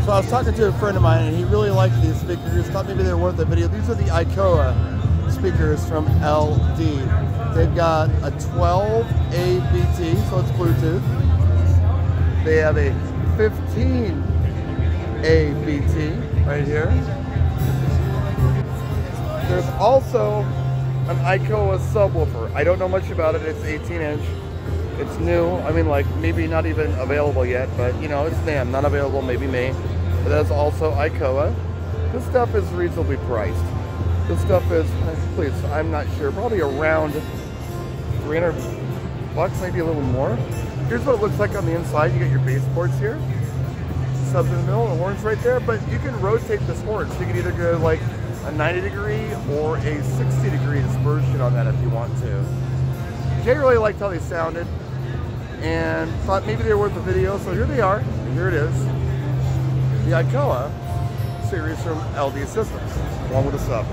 So I was talking to a friend of mine, and he really liked these speakers. Thought maybe they were worth a video. These are the Icoa speakers from LD. They've got a 12A BT, so it's Bluetooth. They have a 15A BT right here. There's also an Icoa subwoofer. I don't know much about it. It's 18-inch. It's new. I mean, like, maybe not even available yet, but you know, it's NAMM, not available, maybe May. But that's also Icoa. This stuff is reasonably priced. This stuff is, please, I'm not sure, probably around 300 bucks, maybe a little more. Here's what it looks like on the inside. You got your bass ports here, subs in the middle, and horns right there, but you can rotate this horn. So you can either go like a 90-degree or a 60-degree dispersion on that if you want to. Jay really liked how they sounded and thought maybe they were worth the video, so here they are, and here it is. The Icoa series from LD Systems, along with the sub.